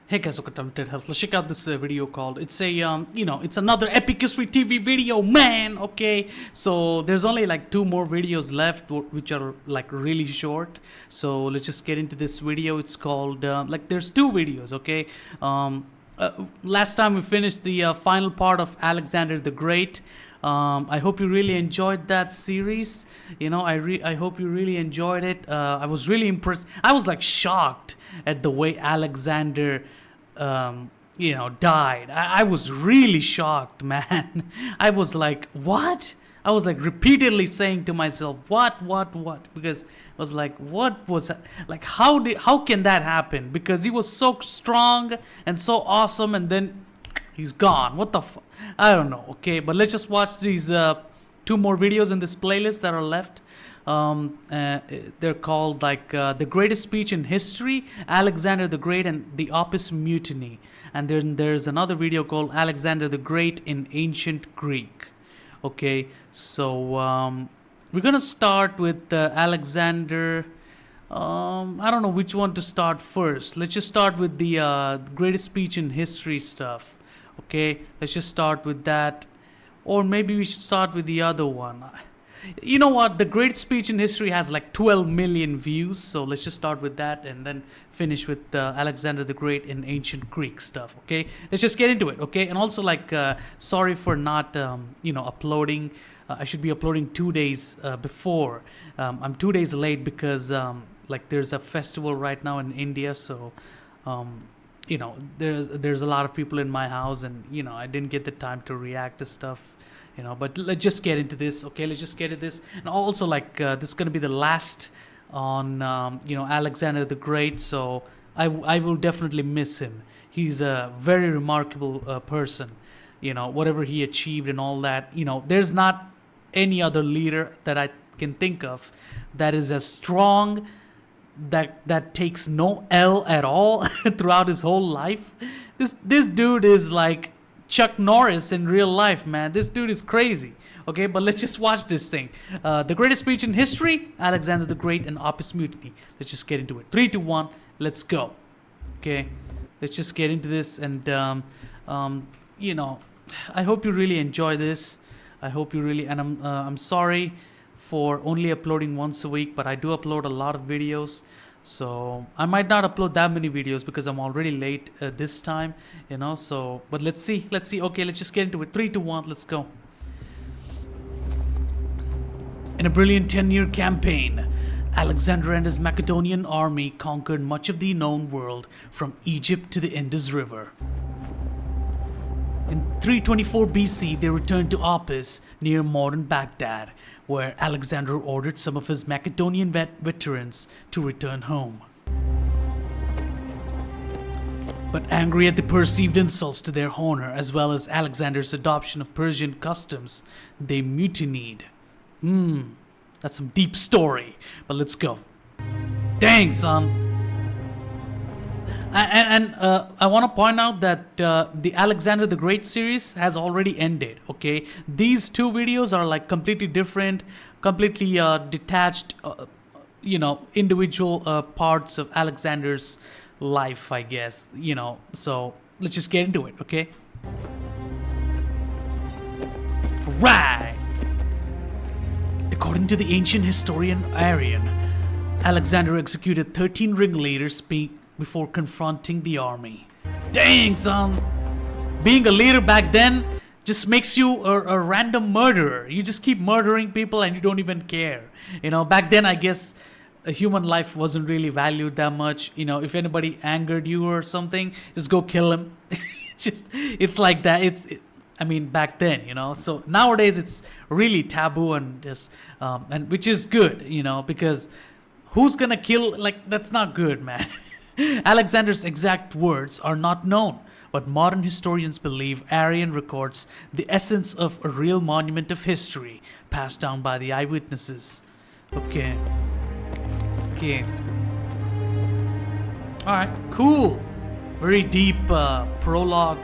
Hey guys, welcome to Health. Let's check out this video called. It's a it's another Epic History TV video, man. Okay, so there's only like 2 more videos left, which are like really short. So let's just get into this video. It's called there's 2 videos. Okay, last time we finished the final part of Alexander the Great. I hope you really enjoyed that series. I hope you really enjoyed it. I was really impressed. I was like shocked at the way Alexander, died. I was really shocked, man. I was like, what? I was like repeatedly saying to myself, what? Because I was like, what was that? Like, how can that happen? Because he was so strong and so awesome, and then he's gone. What the fuck? I don't know. Okay, but let's just watch these 2 more videos in this playlist that are left. They're called the greatest speech in history, Alexander the Great, and the Opis Mutiny. And then there's another video called Alexander the Great in ancient Greek. Okay, so we're gonna start with Alexander. I don't know which one to start first. Let's just start with the greatest speech in history stuff. Okay, let's just start with that, or maybe we should start with the other one. You know what? The great speech in history has like 12 million views, so let's just start with that and then finish with Alexander the Great in ancient Greek stuff. Okay, let's just get into it. Okay, and also sorry for not uploading. I should be uploading 2 days before. I'm 2 days late because there's a festival right now in India, so there's a lot of people in my house, and I didn't get the time to react to stuff. But let's just get into this. Okay, let's just get into this. And also this is going to be the last on Alexander the Great, so I will definitely miss him. He's a very remarkable person. Whatever he achieved and all that, there's not any other leader that I can think of that is as strong, that takes no L at all throughout his whole life. This dude is like Chuck Norris in real life, man. This dude is crazy. Okay, but let's just watch this thing. The greatest speech in history, Alexander the Great and Opis Mutiny. Let's just get into it. 3, 2, 1, let's go. Okay, let's just get into this, and I hope you really enjoy this. I hope you really, and I'm sorry for only uploading once a week, but I do upload a lot of videos. So I might not upload that many videos because I'm already late this time, so, but let's see. Okay, let's just get into it. 3, 2, 1, let's go. In a brilliant 10-year campaign, Alexander and his Macedonian army conquered much of the known world from Egypt to the Indus River. In 324 BC, they returned to Opis near modern Baghdad, where Alexander ordered some of his Macedonian veterans to return home. But angry at the perceived insults to their honor, as well as Alexander's adoption of Persian customs, they mutinied. That's some deep story, but let's go. Dang, son. And I want to point out that the Alexander the Great series has already ended. Okay, these 2 videos are like completely different, completely detached, individual parts of Alexander's life, I guess. So let's just get into it. Okay. Right. According to the ancient historian Arrian, Alexander executed 13 ringleaders before confronting the army. Dang, son. Being a leader back then just makes you a random murderer. You just keep murdering people and you don't even care. Back then, I guess a human life wasn't really valued that much. If anybody angered you or something, just go kill him. It's like that. Back then, So nowadays it's really taboo and just and which is good, because who's gonna kill? That's not good, man. Alexander's exact words are not known, but modern historians believe Arrian records the essence of a real monument of history passed down by the eyewitnesses. Okay. Alright, cool. Very deep prologue,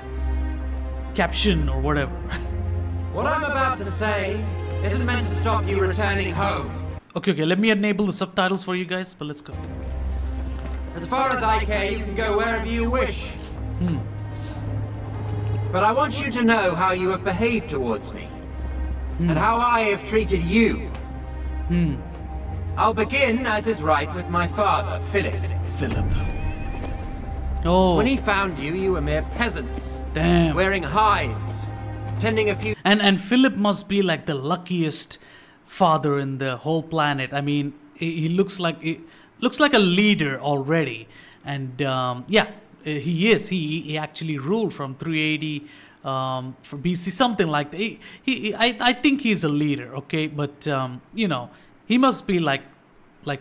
caption, or whatever. What I'm about to say isn't meant to stop you returning home. Okay, let me enable the subtitles for you guys, but let's go. As far as I care, you can go wherever you wish. But I want you to know how you have behaved towards me. And how I have treated you. I'll begin, as is right, with my father, Philip. Philip. Oh. When he found you, you were mere peasants. Damn. Wearing hides. Tending a few... And Philip must be like the luckiest father in the whole planet. I mean, he looks like a leader already. And yeah, he is. He actually ruled from 380 for BC, something like that. I think he's a leader, okay? But you know, he must be like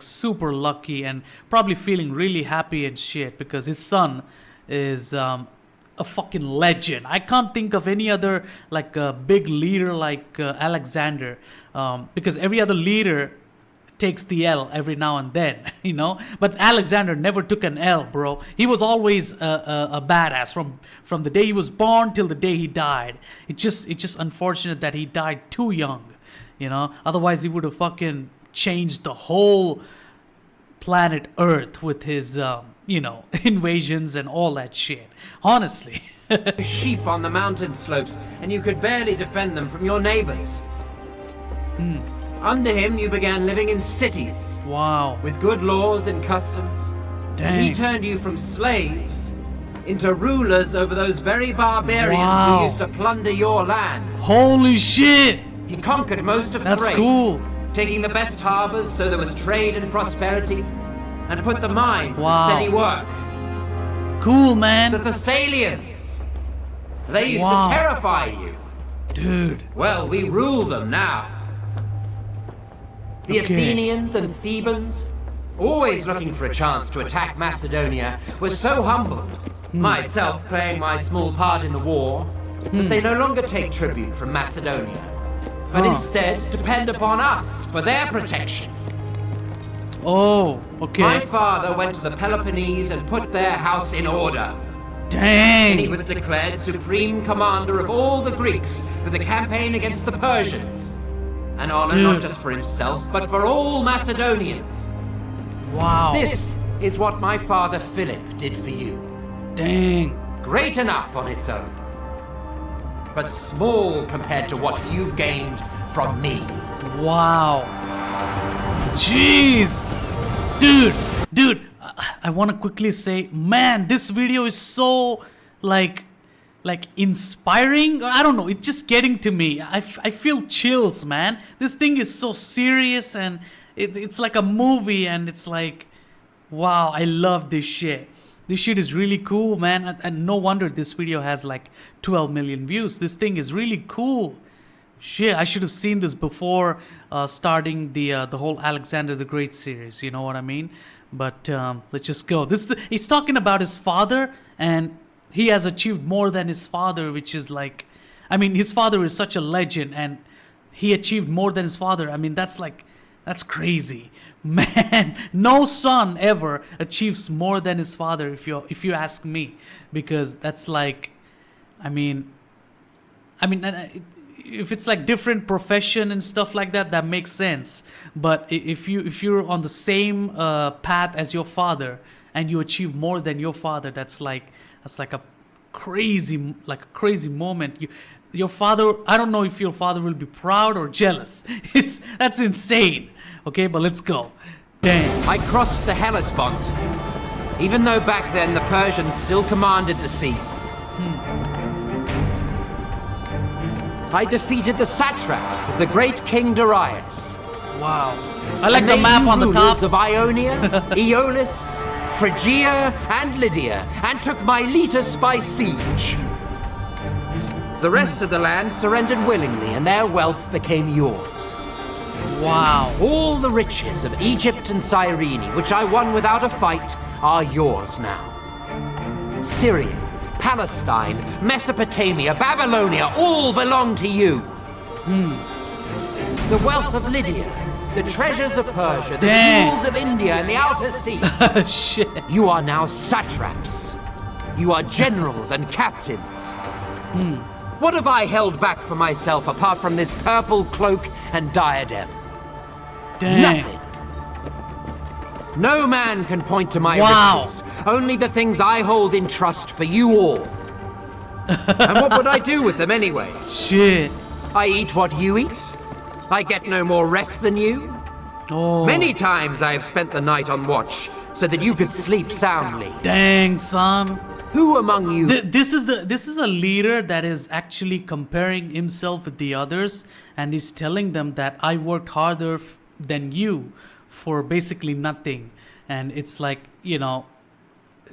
super lucky and probably feeling really happy and shit because his son is a fucking legend. I can't think of any other like big leader like Alexander, because every other leader takes the L every now and then, you know. But Alexander never took an L, bro. He was always a badass from the day he was born till the day he died. It's just unfortunate that he died too young, you know. Otherwise, he would have fucking changed the whole planet Earth with his, you know, invasions and all that shit. Honestly. sheep on the mountain slopes, and you could barely defend them from your neighbors. Under him, you began living in cities. Wow. With good laws and customs. Dang. And he turned you from slaves into rulers over those very barbarians Wow. who used to plunder your land. Holy shit. He conquered most of That's Thrace, cool. taking the best harbors so there was trade and prosperity, and put the mines Wow. to steady work. Cool, man. The Thessalians, they used Wow. to terrify you. Dude. Well, we rule them now. The Okay. Athenians and Thebans, always looking for a chance to attack Macedonia, were so humble, myself playing my small part in the war, that they no longer take tribute from Macedonia, but instead depend upon us for their protection. Oh, okay. My father went to the Peloponnese and put their house in order. Dang. He was declared supreme commander of all the Greeks for the campaign against the Persians. An honor not Dude. just for himself, but for all Macedonians. Wow. This is what my father Philip did for you. Dang. Great enough on its own, but small compared to what you've gained from me. Wow. Jeez. Dude, I want to quickly say, man, this video is so like inspiring. I don't know, it's just getting to me. I feel chills, man. This thing is so serious and it's like a movie and it's like, wow, I love this shit. This shit is really cool, man. And no wonder this video has like 12 million views. This thing is really cool. Shit, I should have seen this before starting the whole Alexander the Great series. You know what I mean? But let's just go. He's talking about his father, and he has achieved more than his father, which is like, I mean, his father is such a legend, and he achieved more than his father. I mean, that's crazy, man. No son ever achieves more than his father, if you ask me, because that's like, I mean, if it's like different profession and stuff like that, that makes sense. But if you're on the same path as your father and you achieve more than your father, that's like a crazy moment. Your father, I don't know if your father will be proud or jealous. That's insane. Okay, but let's go. Dang. I crossed the Hellespont, even though back then the Persians still commanded the sea. I defeated the satraps of the great King Darius. Wow. I like the map on the top. Of Ionia, Aeolus, Phrygia, and Lydia, and took Miletus by siege. The rest of the land surrendered willingly, and their wealth became yours. Wow. All the riches of Egypt and Cyrene, which I won without a fight, are yours now. Syria, Palestine, Mesopotamia, Babylonia, all belong to you. The wealth of Lydia, the treasures of Persia, the jewels of India and the outer sea. Shit. You are now satraps. You are generals and captains. What have I held back for myself apart from this purple cloak and diadem? Dang. Nothing. No man can point to my Wow. riches. Only the things I hold in trust for you all. And what would I do with them anyway? Shit. I eat what you eat. I get no more rest than you. Oh. Many times I have spent the night on watch so that you could sleep soundly. Dang, son. Who among you... This is a leader that is actually comparing himself with the others, and he's telling them that I worked harder than you for basically nothing. And it's like, you know,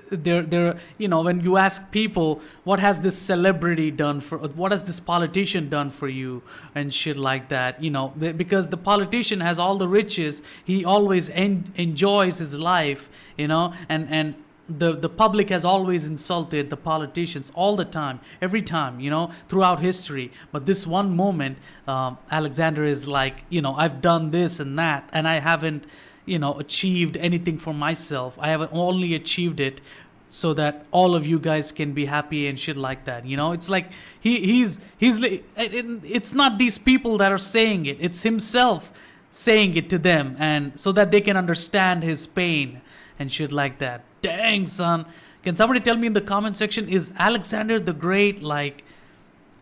they're you know, when you ask people, what has this celebrity done for, what has this politician done for you and shit like that, you know, because the politician has all the riches, he always enjoys his life, you know, and the public has always insulted the politicians all the time, every time, you know, throughout history. But this one moment, Alexander is like, you know, I've done this and that, and I haven't, you know, achieved anything for myself. I have only achieved it so that all of you guys can be happy and shit like that. You know, it's like he's it's not these people that are saying it. It's himself saying it to them, and so that they can understand his pain and shit like that. Dang, son. Can somebody tell me in the comment section, is Alexander the Great like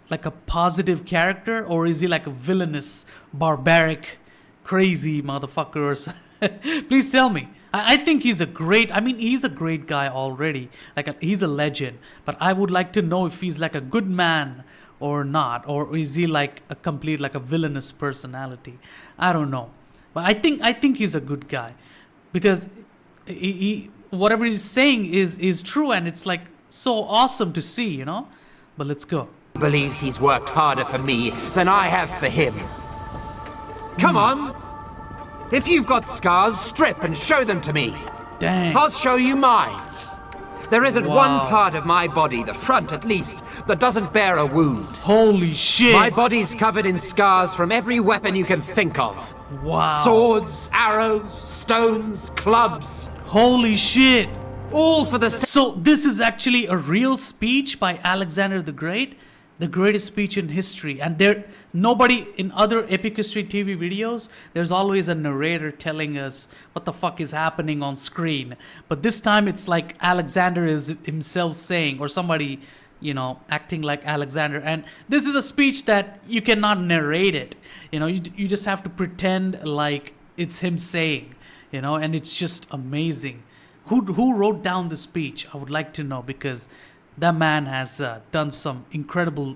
a positive character, or is he like a villainous, barbaric, crazy motherfucker? Please tell me. I think he's a great, I mean, he's a great guy already. Like, he's a legend. But I would like to know if he's like a good man or not. Or is he like a complete, like a villainous personality? I don't know. But I think he's a good guy. Because he whatever he's saying is true. And it's like so awesome to see, you know? But let's go. Believes he's worked harder for me than I have for him. Come on. If you've got scars, strip and show them to me. Dang. I'll show you mine. There isn't Wow. one part of my body, the front at least, that doesn't bear a wound. Holy shit. My body's covered in scars from every weapon you can think of. Wow. Swords, arrows, stones, clubs. Holy shit. All for the So this is actually a real speech by Alexander the Great, the greatest speech in history. And nobody in other Epic History TV videos, there's always a narrator telling us what the fuck is happening on screen. But this time it's like Alexander is himself saying, or somebody, you know, acting like Alexander. And this is a speech that you cannot narrate it. You know, you just have to pretend like it's him saying, you know, and it's just amazing. Who wrote down the speech? I would like to know, because that man has done some incredible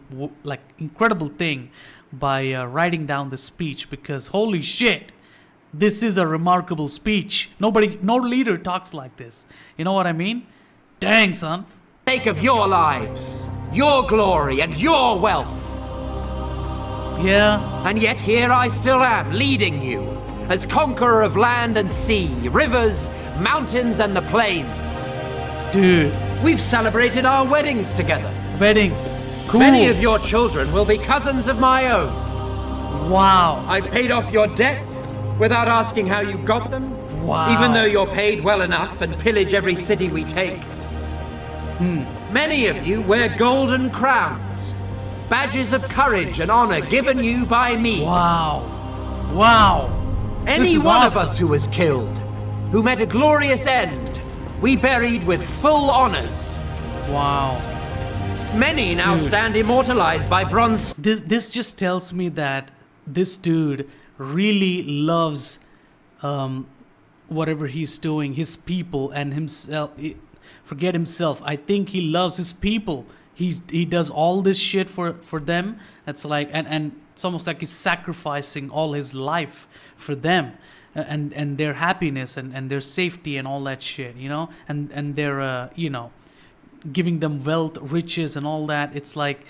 thing by writing down the speech, because holy shit, this is a remarkable speech. No leader talks like this. You know what I mean? Dang, son. sake of your lives, your glory, and your wealth. Yeah. And yet here I still am, leading you, as conqueror of land and sea, rivers, mountains, and the plains. Dude. We've celebrated our weddings together. Weddings. Cool. Many of your children will be cousins of my own. Wow. I've paid off your debts without asking how you got them. Wow. Even though you're paid well enough and pillage every city we take. Many of you wear golden crowns, badges of courage and honor given you by me. Wow. Wow. Any This is one awesome. of us who was killed, who met a glorious end, we buried with full honors. Wow. Many now stand immortalized by bronze. This just tells me that this dude really loves whatever he's doing, his people and himself. Forget himself. I think he loves his people. He does all this shit for them. That's like, and it's almost like he's sacrificing all his life for them and their happiness and their safety and all that shit, you know, and their you know, giving them wealth, riches, and all that. It's like,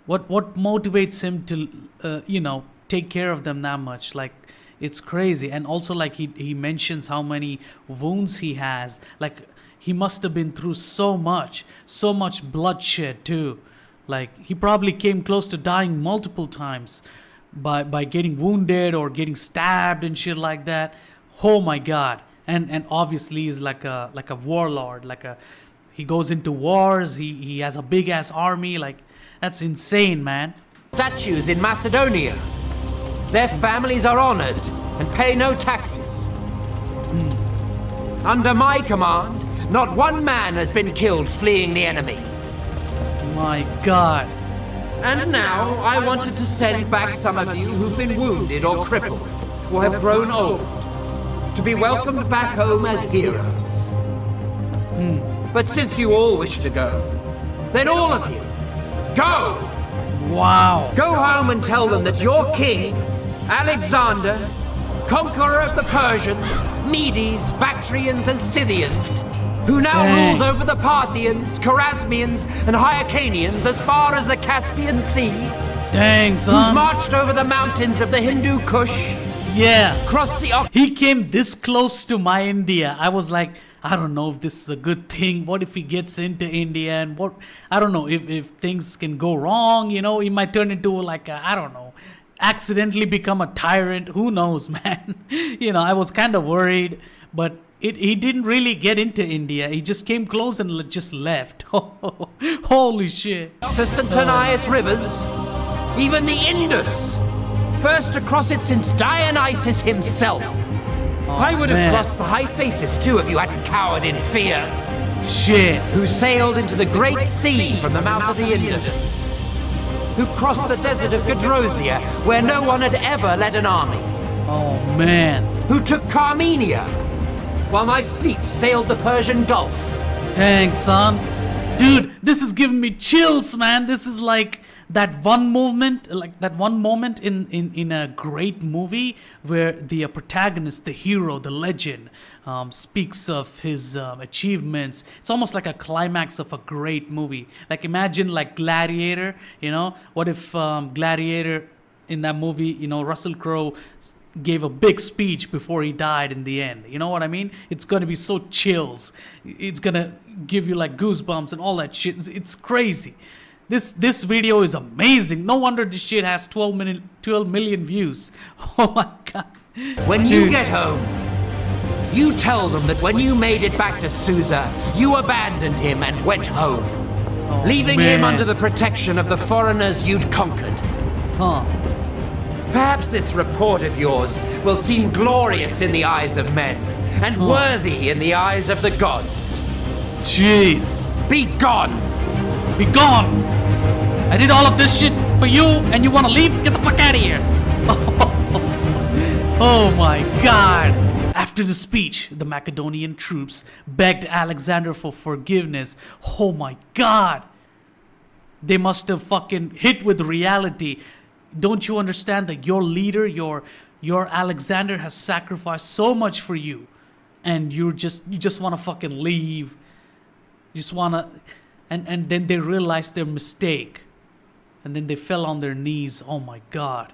what motivates him to you know, take care of them that much? Like, it's crazy. And also, like, he mentions how many wounds he has. Like, he must have been through so much bloodshed too. Like, he probably came close to dying multiple times by getting wounded or getting stabbed and shit like that. Oh my God. And obviously he's like a warlord, he goes into wars, he has a big ass army. Like, that's insane, man. Statues in Macedonia. Their families are honored and pay no taxes. Under my command, not one man has been killed fleeing the enemy. My God. And now I wanted to send back some of you who've been wounded or crippled, or have grown old, to be welcomed back home as heroes. But since you all wish to go, then all of you, go! Wow. Go home and tell them that your king, Alexander, conqueror of the Persians, Medes, Bactrians, and Scythians, who now rules over the Parthians, Chorasmians, and Hyrcanians as far as the Caspian Sea, Dang, son. who's marched over the mountains of the Hindu Kush, Yeah. crossed the He came this close to my India. I was like, I don't know if this is a good thing. What if he gets into India and what? I don't know if things can go wrong. You know, he might turn into like I don't know, accidentally become a tyrant. Who knows, man? You know, I was kind of worried, but he didn't really get into India. He just came close and just left. Holy shit. and Tanais rivers, even the Indus, first to cross it since Dionysus himself. I would have man. crossed the Hyphasis too if you hadn't cowered in fear. Shit. Who sailed into the Great Sea from the mouth of the Indus. Who crossed the desert of Gadrosia, where no one had ever led an army. Oh, man. Who took Carmenia, while my fleet sailed the Persian Gulf. Dang, son. Dude, this is giving me chills, man. This is like that one moment in a great movie where the protagonist, the hero, the legend, speaks of his achievements. It's almost like a climax of a great movie. Like imagine like Gladiator, you know? What if Gladiator in that movie, you know, Russell Crowe gave a big speech before he died in the end. You know what I mean? It's going to be so chills. It's going to give you like goosebumps and all that shit. It's crazy. This video is amazing. No wonder this shit has 12 million views. Oh my God. When you get home, you tell them that when you made it back to Susa, you abandoned him and went home, leaving him man. under the protection of the foreigners you'd conquered. Huh. Perhaps this report of yours will seem glorious in the eyes of men and worthy in the eyes of the gods. Jeez. Be gone! Be gone! I did all of this shit for you and you want to leave? Get the fuck out of here! Oh my God! After the speech, the Macedonian troops begged Alexander for forgiveness. Oh my God! They must have fucking hit with reality. Don't you understand that your leader, your Alexander has sacrificed so much for you, and you just want to fucking leave. You just want to, and then they realized their mistake, and then they fell on their knees. Oh my God,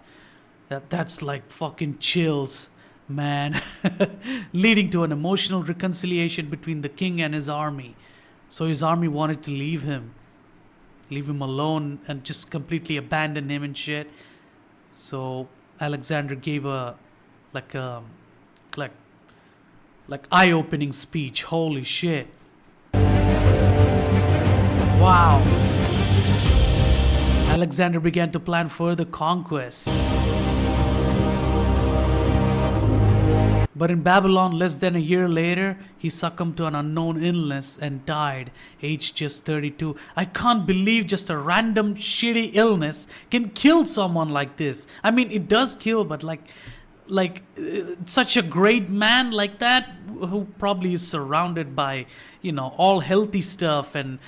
that's like fucking chills, man. Leading to an emotional reconciliation between the king and his army. So his army wanted to leave him alone and just completely abandon him and shit. So Alexander gave a eye-opening speech. Holy shit. Wow. Alexander began to plan further conquests. But in Babylon, less than a year later, he succumbed to an unknown illness and died, aged just 32. I can't believe just a random shitty illness can kill someone like this. I mean, it does kill, but such a great man like that, who probably is surrounded by, you know, all healthy stuff and,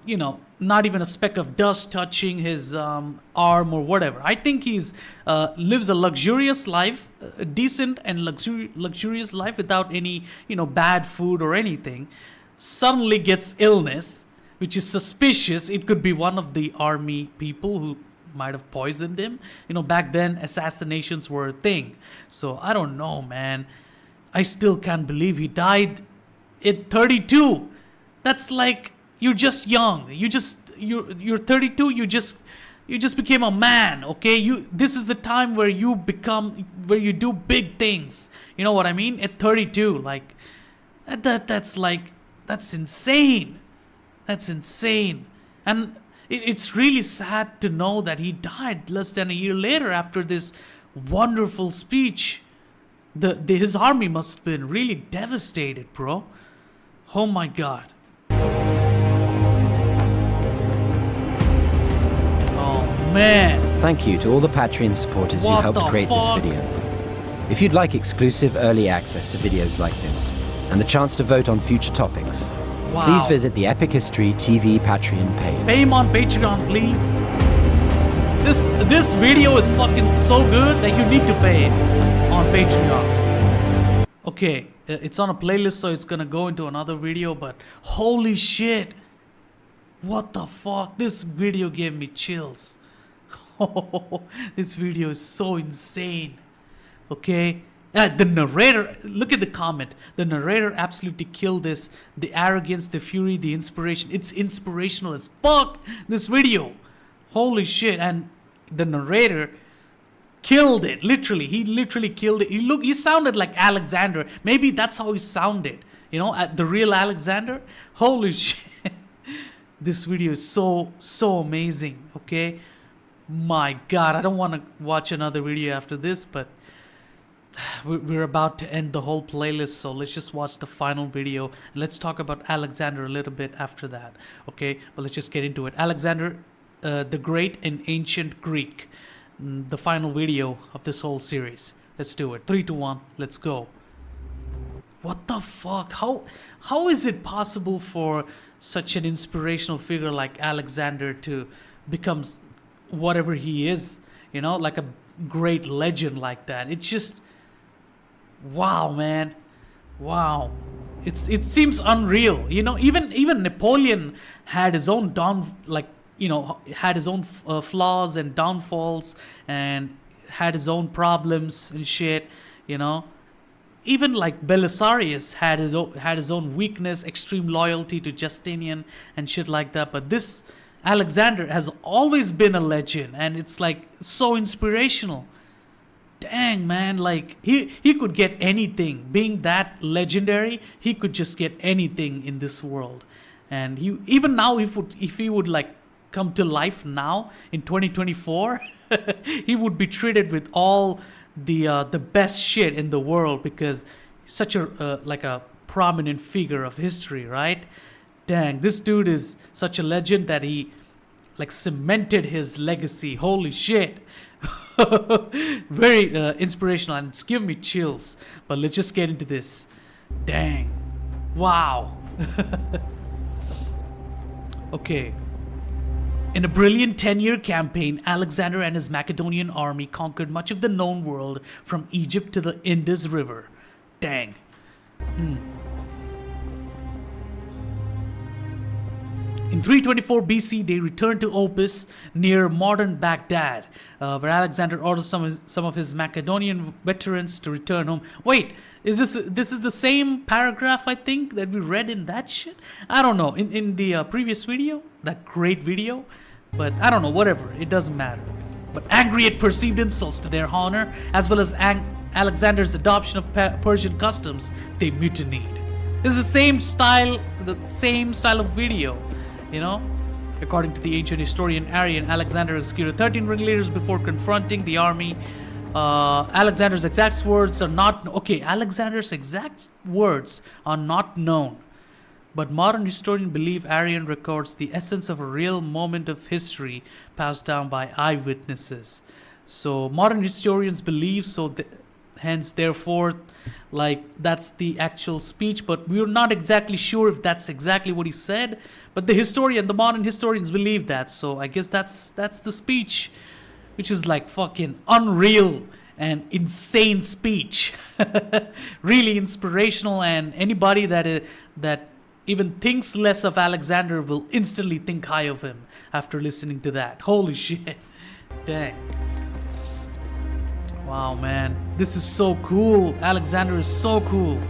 you know, not even a speck of dust touching his arm or whatever. I think he's lives a luxurious life, a decent and luxurious life without any, you know, bad food or anything. Suddenly gets illness, which is suspicious. It could be one of the army people who might have poisoned him. You know, back then assassinations were a thing. So I don't know, man. I still can't believe he died at 32. That's like, you're just young. You're 32. You just became a man. Okay. This is the time where you do big things. You know what I mean? At 32, like that's insane. That's insane. And it's really sad to know that he died less than a year later after this wonderful speech. his army must have been really devastated, bro. Oh my god. Oh man. Thank you to all the Patreon supporters who What helped the create this fuck? video. If you'd like exclusive early access to videos like this, and the chance to vote on future topics, Wow. please visit the Epic History TV Patreon page. Pay him on Patreon, please. This video is fucking so good that you need to pay it on Patreon. Okay, it's on a playlist, so it's gonna go into another video, but holy shit. What the fuck? This video gave me chills. This video is so insane. Okay? The narrator, look at the comment. The narrator absolutely killed this. The arrogance, the fury, the inspiration. It's inspirational as fuck, this video. Holy shit. And the narrator killed it. Literally. He literally killed it. He sounded like Alexander. Maybe that's how he sounded. You know, the real Alexander. Holy shit. This video is so amazing. Okay? My god. I don't want to watch another video after this, but we're about to end the whole playlist, so let's just watch the final video and let's talk about Alexander a little bit after that. Okay, but let's just get into it. Alexander the Great in Ancient Greek, the final video of this whole series. Let's do it. 3, 2, 1, let's go. What the fuck? How is it possible for such an inspirational figure like Alexander to become whatever he is, you know, like a great legend like that? It's just wow, man. Wow. It seems unreal. You know, even Napoleon had his own had his own flaws and downfalls and had his own problems and shit, you know. Even like Belisarius had his own weakness, extreme loyalty to Justinian and shit like that, but this Alexander has always been a legend, and it's like so inspirational. Dang, man, like he could get anything. Being that legendary, he could just get anything in this world. And he even now, if he would like come to life now in 2024, he would be treated with all the best shit in the world, because he's such a like a prominent figure of history, right? Dang, this dude is such a legend that he like cemented his legacy. Holy shit. Very inspirational, and it's giving me chills. But let's just get into this. Dang. Wow. Okay. In a brilliant 10-year campaign, Alexander and his Macedonian army conquered much of the known world from Egypt to the Indus River. Dang. In 324 BC, they returned to Opis near modern Baghdad, where Alexander orders some of his Macedonian veterans to return home. Wait, is this is the same paragraph, I think, that we read in that shit? I don't know. In the previous video, that great video, but I don't know. Whatever, it doesn't matter. But angry at perceived insults to their honor, as well as Alexander's adoption of Persian customs, they mutinied. It's the same style of video. You know, according to the ancient historian Arrian, Alexander executed 13 ringleaders before confronting the army. Alexander's exact words are not known, but modern historians believe Arrian records the essence of a real moment of history passed down by eyewitnesses. So modern historians believe so. Hence, therefore, like that's the actual speech, but we're not exactly sure if that's exactly what he said. But the modern historians believe that. So I guess that's the speech, which is like fucking unreal and insane speech. Really inspirational, and anybody that even thinks less of Alexander will instantly think high of him after listening to that. Holy shit. Dang. Wow, man. This is so cool. Alexander is so cool.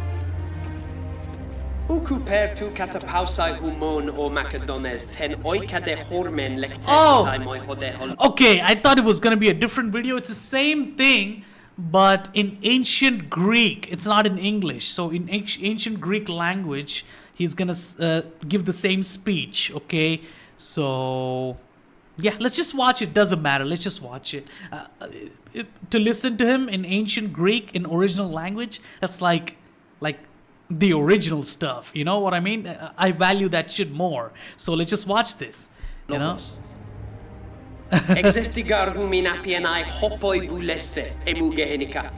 Ukuper tu katapausai humon o Macedones ten oikade hormen Oh! lectesitai moi hodehol. Okay, I thought it was going to be a different video. It's the same thing, but in ancient Greek. It's not in English. So in ancient Greek language, he's going to give the same speech, okay? So Yeah, let's just watch it. Doesn't matter. Let's just watch it. To listen to him in ancient Greek in original language, that's like the original stuff. You know what I mean? I value that shit more. So let's just watch this. You know? Existigar huminapi and I hopoi buleste emugehenika.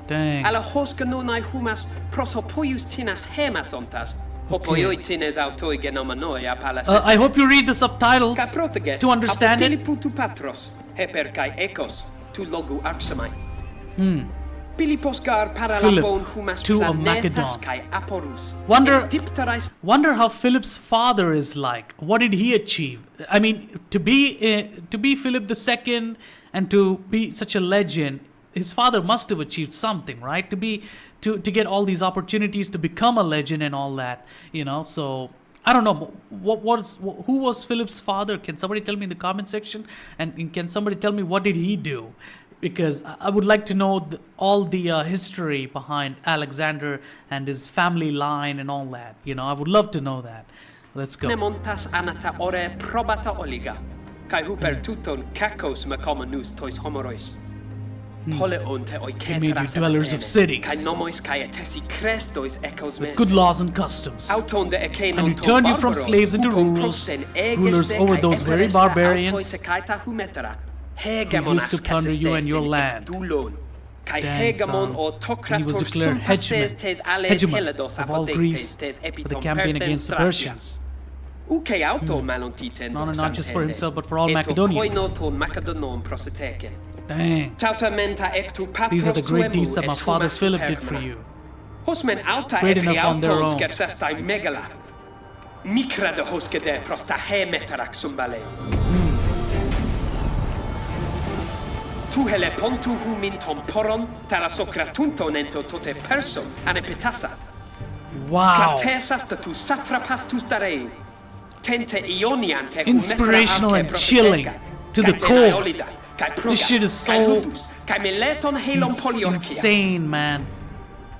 Dang. Ala hoskanonai humas prosopoius tinas hemas ontas. Hopoi tines autoi genomanoia palaces. I hope you read the subtitles to understand it. Putu patros, heper kai ekos, tu logu arxamai. Biliposgar paralabon humas to a planetas kai aporus. Wonder how Philip's father is like. What did he achieve? I mean, to be Philip II and to be such a legend, his father must have achieved something, right? To get all these opportunities to become a legend and all that, you know. So I don't know who was Philip's father. Can somebody tell me in the comment section? And can somebody tell me what did he do? Because I would like to know all the history behind Alexander and his family line and all that. You know, I would love to know that. Let's go. Nemontas anata ore probata oliga, kai huper tuton kakos macomanus tois homorois. He made you dwellers of cities with good laws and customs. And he turned you from slaves into rulers over those very barbarians who used to plunder you and your land. Dang, son. And he was declared hegemon of all Greece for the campaign against the Persians. Not just for himself, but for all Macedonians. Dang. These are the great deeds that my father Philip did for you. Great enough on their own. Tuhele pontu humin tomporon talasokratunton ento tote person anepetasat. Wow. Kratesas tu satrapastus darei. Tente ioniante inspirational and chilling to the core. This shit is so insane, man.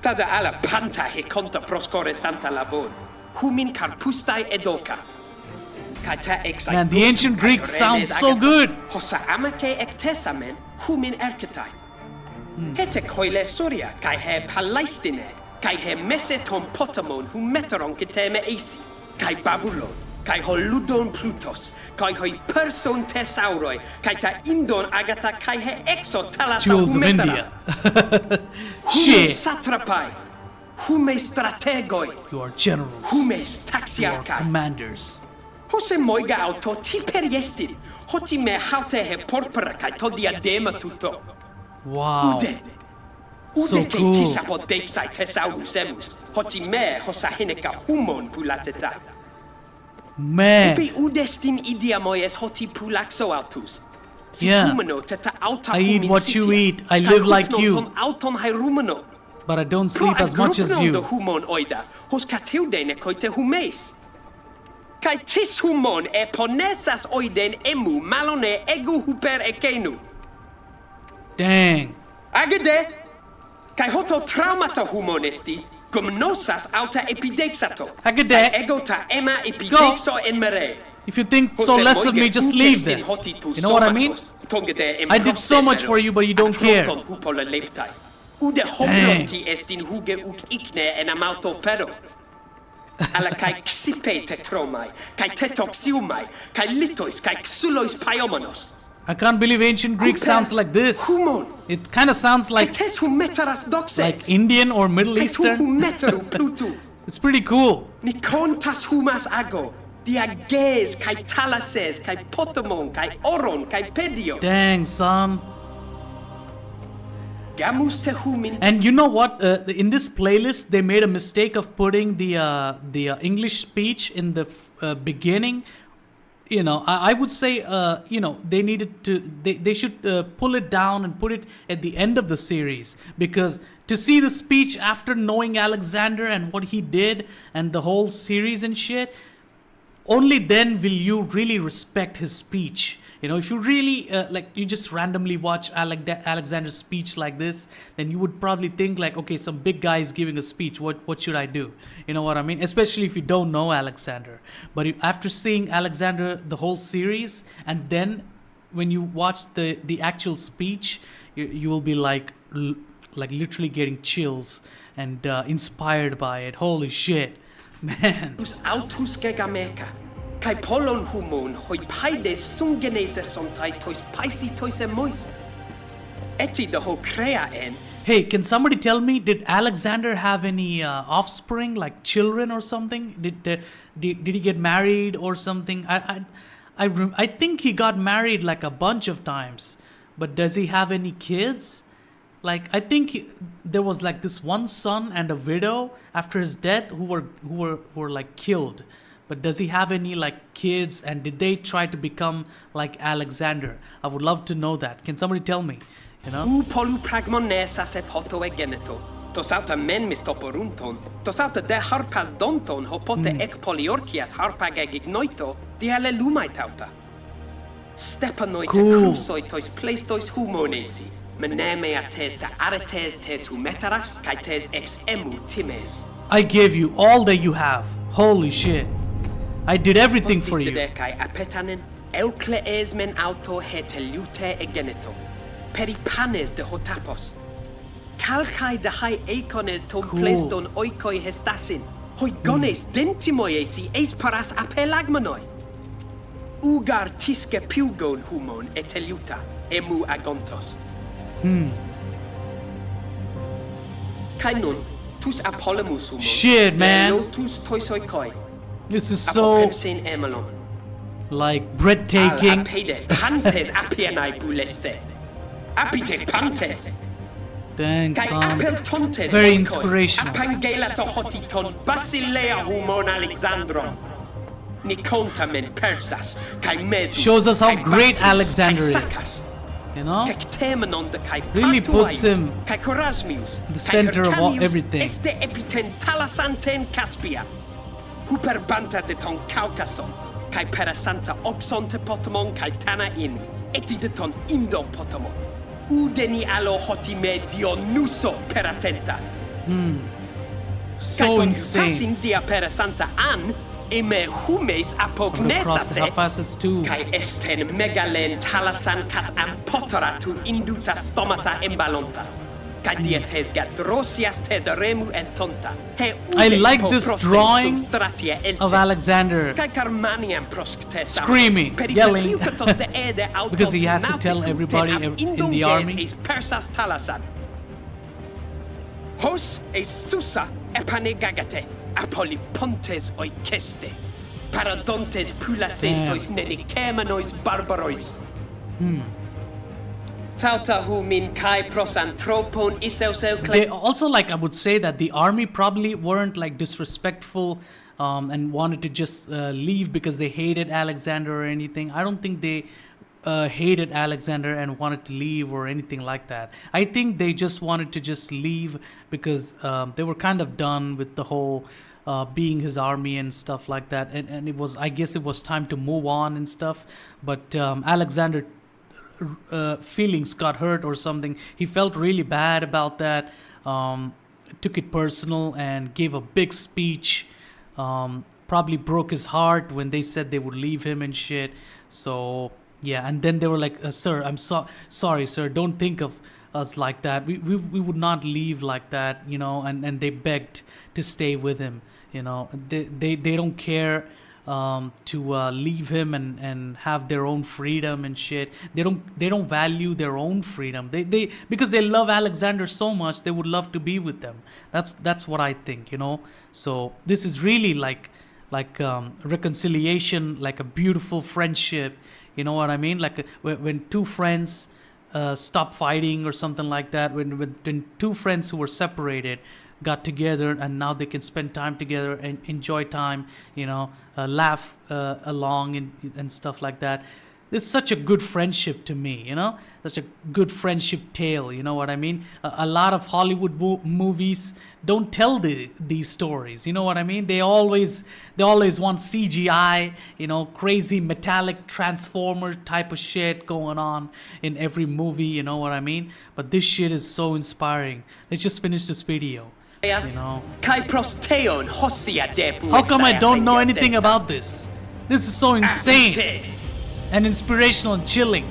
Tada ala panta he conta proscore santa labon. Humin carpustai edoka. Man, the ancient Greek sounds so good. Hosa amake ectesamen humin erketai. Hete koile soria kai he palaistine kai he meseton potamon humeteron kiteme eisi kai babulon kai holudon plutos kai hoi person tesauroi kai ta indon agata kai he exo talasa Jewels of India. Shit. Satrapai. Hume strategoi. You are generals. Humes You are taxiarkai. commanders. Hose moiga auto ti periestin. Hoti me haute he porpera kai to diadema tutto. Wow. Ude. So Ude ke cool. tisa po dexai tesaurus emus. Hoti me hosa hineka humon pulateta. Man. Epi udestin idiamoies hoti pulaxo autus. Yeah. I eat what you eat. I live like you. But I don't sleep as much as you. Humon oida, hos katiudene koite humes. Kai tis humon e ponesas oiden emu malone egu huper ekenu. Dang. Agede, kai hoto traumata humonesti, gumnosas auta epidexato. Agede. Egota ema epidexo en mere. If you think so less of me, just leave then. You know what I mean? I did so much for you, but you don't care. Ude hoblonti estin huge uk ikne en amauto pero. Ala kai xipe tetromai, kai tetoxiumai, kai litois, kai xulois paiomonos. I can't believe ancient Greek sounds like this. It kind of sounds like Indian or Middle Eastern. It's pretty cool. Nikontas humas ago. Diages, kai talases, kai potamon, kai oron, kai pedio. Dang, son. Gamus te humin. And you know what? In this playlist, they made a mistake of putting the English speech in the beginning. You know, I would say, you know, they needed to, they should pull it down and put it at the end of the series, because to see the speech after knowing Alexander and what he did and the whole series and shit, only then will you really respect his speech. You know, if you really like, you just randomly watch Alexander's speech like this, then you would probably think like, okay, some big guy is giving a speech. What should I do? You know what I mean? Especially if you don't know Alexander. But after seeing Alexander the whole series, and then when you watch the actual speech, you will be like literally getting chills and inspired by it. Holy shit, man. Autus gegameka. Kai polon humon hoi paides sungenese sontai tois paisi tois mois. Eti the ho crea en. Hey, can somebody tell me, did Alexander have any offspring, like children or something? Did he get married or something? I think he got married like a bunch of times, but does he have any kids? Like, I think there was like this one son and a widow after his death who were like killed. But does he have any like kids, and did they try to become like Alexander? I would love to know that. Can somebody tell me? You know? U polu pragmonesa se poto e geneto. Tosauta men mistoporunton. Tosauta de harpas donton hopote ek poliorkias harpag ignoito di ale lumai tauta. Stepanoita crusoi tois pleistois humonesi. Meneme ates ta aretes tes humetaras kai tes ex emu times. I gave you all that you have. Holy shit. I did everything for you. Kai apetanen euclees men auto hetelute e geneto. Peripanes de hotapos. Kalkai de hai econes ton pleiston oikoi hestasin. Hoi gones dentimoiesi eis paras apelagmanoi. Ugar tiske pugon humon eteluta emu agontos. Kai nun tus apolomus humon. Shit, man. Lotus toisoikoi. This is so like breathtaking. Pantes apianai buleste. Apite pantes. Dang, son. Very inspirational. Apangela to hotiton Basilea humon Alexandron. Nikontamen Persas. Shows us how great Alexander is. You know? Really puts him at the center of everything. Este epiten talasanten Caspia. Huper banta de ton Caucason, kai perasanta oxonte potamon kai tana in, eti de ton indon potamon. Udeni alo hotime dionuso peratenta. So insane. Passing dia perasanta an, eme humes apognesate, kai esten megalen talasan kat ampotara tu induta stomata embalonta. I like this drawing of Alexander screaming, yelling, because he has to tell everybody in the army. Hos es susa epanegagate apolipontes oikeste paradontes pulacentois nenikemanois barbarois. They also, like, I would say that the army probably weren't like disrespectful and wanted to just leave because they hated Alexander or anything. I don't think they hated Alexander and wanted to leave or anything like that. I think they just wanted to just leave because they were kind of done with the whole being his army and stuff like that. And it was, I guess it was time to move on and stuff. But Alexander feelings got hurt or something. He felt really bad about that, took it personal and gave a big speech, probably broke his heart when they said they would leave him and shit. So yeah, and then they were like, sir, I'm sorry sir, don't think of us like that. We would not leave like that, you know. And they begged to stay with him, you know. They don't care to leave him and have their own freedom and shit. They don't value their own freedom. They because they love Alexander so much, they would love to be with them. That's what I think, you know. So this is really like reconciliation, like a beautiful friendship. You know what I mean? Like when two friends stop fighting or something like that. When two friends who were separated got together and now they can spend time together and enjoy time, you know, laugh along and stuff like that. This is such a good friendship to me, you know, such a good friendship tale, you know what I mean? A lot of Hollywood movies don't tell these stories, you know what I mean? They always want CGI, you know, crazy metallic transformer type of shit going on in every movie, you know what I mean? But this shit is so inspiring. Let's just finish this video, you know. How come I don't know anything about this? This is so insane and inspirational and chilling.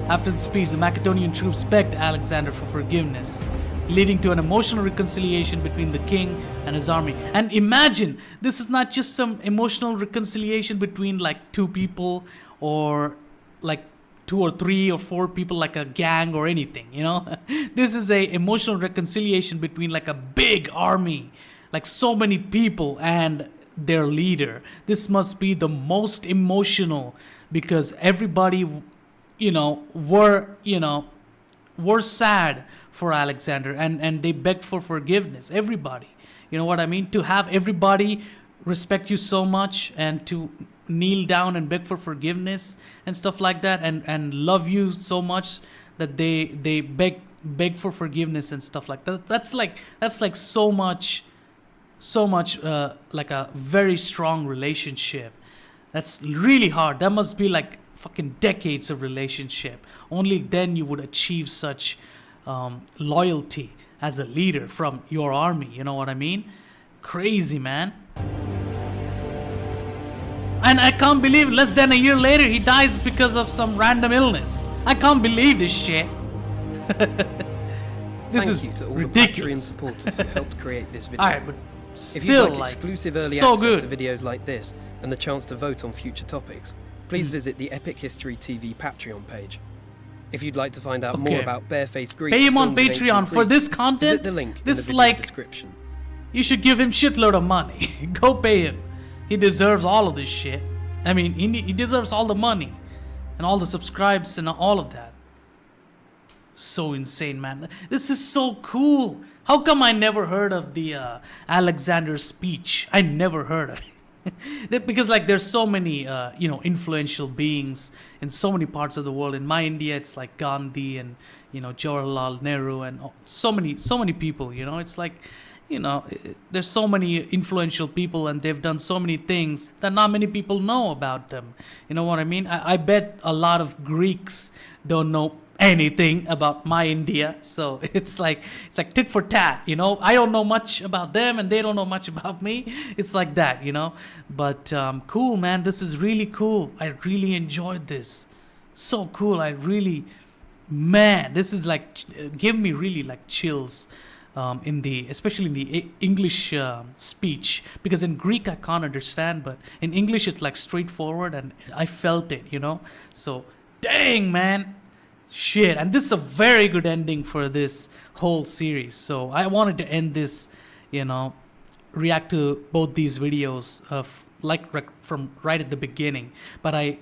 After the speech, the Macedonian troops begged Alexander for forgiveness, leading to an emotional reconciliation between the king and his army. And imagine, this is not just some emotional reconciliation between like two people or like 2 or 3 or 4 people, like a gang or anything, you know. This is a emotional reconciliation between like a big army, like so many people and their leader. This must be the most emotional because everybody, you know, were sad for Alexander and they begged for forgiveness. Everybody, you know what I mean? To have everybody respect you so much and to kneel down and beg for forgiveness and stuff like that and love you so much that they beg for forgiveness and stuff like that. That's like so much like a very strong relationship. That's really hard. That must be like fucking decades of relationship. Only then you would achieve such loyalty as a leader from your army, you know what I mean? Crazy, man. And I can't believe less than a year later he dies because of some random illness. I can't believe this shit. This is Thank you to all ridiculous. the Patreon supporters who helped create this video. Alright, but If you'd still, like exclusive early so access good. to videos like this and the chance to vote on future topics, please visit the Epic History TV Patreon page. If you'd like to find out more Okay. about barefaced Greeks, Pay him on films, and Patreon ancient for Greece, this content. visit the link This in is the video like, description. you should give him shitload of money. Go pay him. He deserves all of this shit. I mean, he deserves all the money and all the subscribes and all of that. So insane, man. This is so cool. How come I never heard of the Alexander speech? I never heard of it. Because like there's so many you know, influential beings in so many parts of the world. In my India, it's like Gandhi and, you know, Jawaharlal Nehru and so many people, you know. It's like, you know, there's so many influential people and they've done so many things that not many people know about them. You know what I mean? I bet a lot of Greeks don't know anything about my India. So it's like tit for tat, you know. I don't know much about them and they don't know much about me. It's like that, you know. But cool, man. This is really cool. I really enjoyed this. So cool. Man, this is like give me really like chills. Especially in the English speech, because in Greek I can't understand, but in English it's like straightforward and I felt it, you know. So dang, man, shit. And this is a very good ending for this whole series. So I wanted to end this, you know, react to both these videos of from right at the beginning. But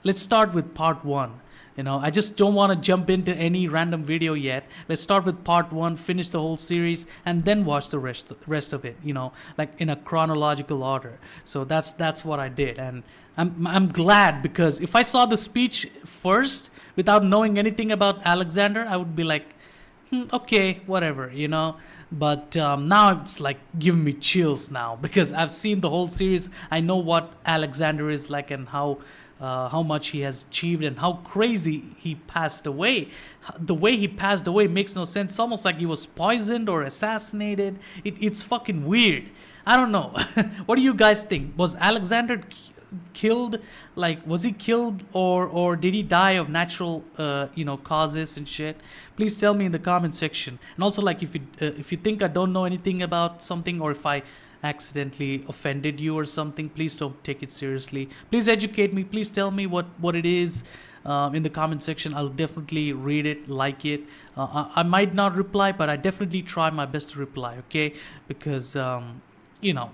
let's start with part 1. You know, I just don't want to jump into any random video yet. Let's start with part 1, finish the whole series, and then watch the rest of it, you know, like in a chronological order. So that's what I did. And I'm glad, because if I saw the speech first without knowing anything about Alexander, I would be like, okay, whatever, you know. But now it's like giving me chills now, because I've seen the whole series. I know what Alexander is like and how much he has achieved and how crazy he passed away. The way he passed away makes no sense. It's almost like he was poisoned or assassinated. It's fucking weird. I don't know. What do you guys think? Was Alexander killed? Like, was he killed or did he die of natural you know, causes and shit? Please tell me in the comment section. And also, like, if you think I don't know anything about something, or if I accidentally offended you or something, please don't take it seriously. Please educate me. Please tell me what it is in the comment section. I'll definitely read it, like it. I might not reply, but I definitely try my best to reply, okay? Because you know,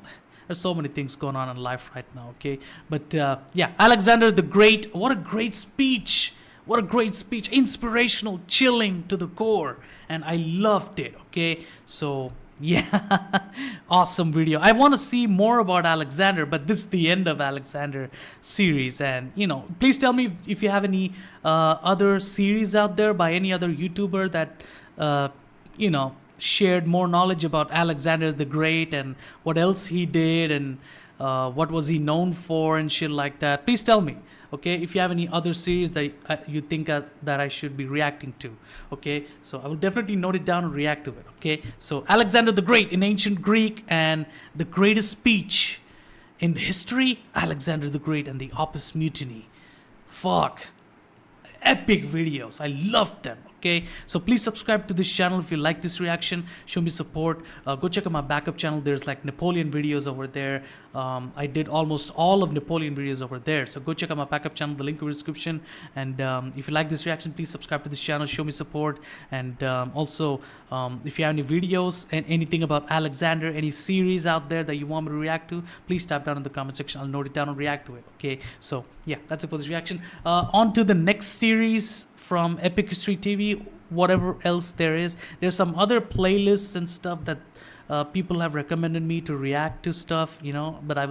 there's so many things going on in life right now, okay? But yeah, Alexander the Great, what a great speech. What a great speech. Inspirational, chilling to the core, and I loved it, okay? So Yeah, awesome video. I want to see more about Alexander, but this is the end of Alexander series. And please tell me if you have any other series out there by any other YouTuber that shared more knowledge about Alexander the Great and what else he did and what was he known for and shit like that. Please tell me, okay, if you have any other series that you think that I should be reacting to, okay? So I will definitely note it down and react to it, okay? So Alexander the Great in ancient Greek and the greatest speech in history, Alexander the Great and the Opis Mutiny. Fuck. Epic videos. I loved them. Okay, so please subscribe to this channel if you like this reaction. Show me support. Go check out my backup channel. There's like Napoleon videos over there. I did almost all of Napoleon videos over there. So go check out my backup channel. The link in the description. And if you like this reaction, please subscribe to this channel. Show me support. And also, if you have any videos and anything about Alexander, any series out there that you want me to react to, please type down in the comment section. I'll note it down and react to it. Okay, so yeah, that's it for this reaction. On to the next series from Epic History TV, whatever else there is. There's some other playlists and stuff that people have recommended me to react to stuff, but I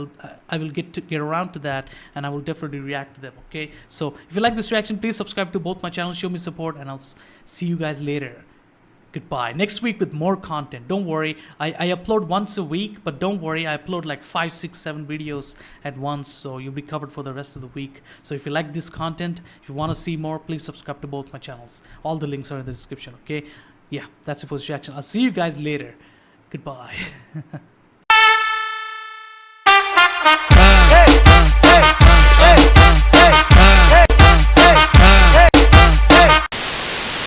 will get around to that, and I will definitely react to them. Okay, so if you like this reaction, please subscribe to both my channels, show me support, and I'll see you guys later. Goodbye. Next week with more content. Don't worry, I upload once a week, but don't worry, I upload like 5, 6, 7 videos at once, so you'll be covered for the rest of the week. So if you like this content, if you want to see more, please subscribe to both my channels. All the links are in the description, okay? Yeah, that's it for this reaction. I'll see you guys later. Goodbye.